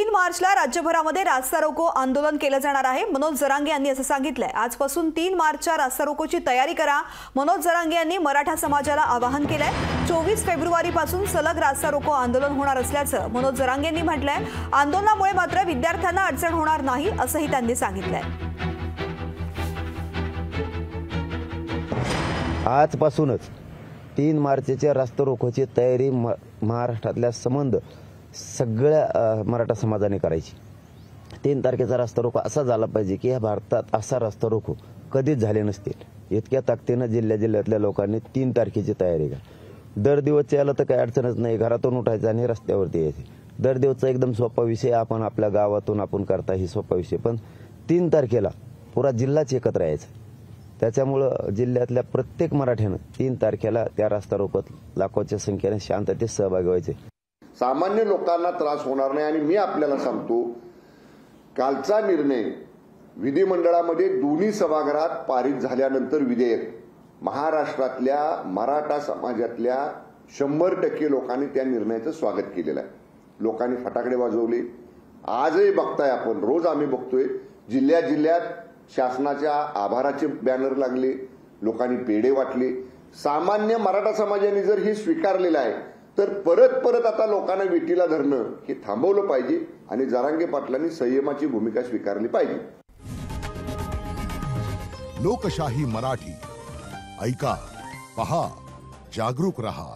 3 मार्चला राज्यभरामध्ये रास्ता रोको आंदोलन केलं जाणार आहे। मनोज जरांगे यांनी असं सांगितलंय। आजपासून 3 मार्चच्या रास्ता रोकोची तयारी करा। मनोज जरांगे यांनी मराठा समाजाला आवाहन केलंय। 24 फेब्रुवारीपासून सलग रास्ता रोको आंदोलन होणार असल्याचं मनोज जरांगे यांनी म्हटलंय। आंदोलनामुळे मात्र विद्यार्थ्यांना अडचण होणार नाही असंही त्यांनी सांगितलंय। आजपासूनच 3 मार्चच्या रास्ता रोकोची तयारी महाराष्ट्रातल्या संबंध सगळ्या मराठा समाजाने करायची। 3 तारखेचा रास्ता रोको असा झाला पाहिजे की या भारतात असा रास्ता रोको कधीच झाले नसतील। इतक्या ताकदीने जिल्ह्यातल्या लोकांनी 3 तारखेची तयारी करा। दर दिवस यायला तर काही अडचणच नाही, घरातून उठायचं आणि रस्त्यावरती यायचे। दर दिवसचा एकदम सोपा विषय आपण आपल्या गावातून आपण करता ही सोपा विषय, पण 3 तारखेला पुरा जिल्हाच एकत्र यायचा। त्याच्यामुळे जिल्ह्यातल्या प्रत्येक मराठ्यानं 3 तारखेला त्या रास्ता रोकोत लाखोच्या संख्येने शांततेत सहभागी व्हायचे। सामान्य लोकांना त्रास होणार नाही। आणि मी आपल्याला सांगतो, कालचा निर्णय विधिमंडळामध्ये दोन्ही सभागृहात पारित झाल्यानंतर विधेयक महाराष्ट्रातल्या मराठा समाजातल्या 100% लोकांनी त्या निर्णयाचं स्वागत केलेलं आहे। लोकांनी फटाकडे वाजवले। आजही बघताय आपण, रोज आम्ही बघतोय जिल्ह्यात शासनाच्या आभाराचे बॅनर लागले, लोकांनी पेढे वाटले। सामान्य मराठा समाजाने जर हे स्वीकारलेलं आहे तर परत आता लोकांना विटीला धरणं हे थांबवलं पाहिजे आणि जरांगे पाटलांनी संयमाची भूमिका स्वीकारली पाहिजे। लोकशाही मराठी ऐका, पहा, जागरूक रहा।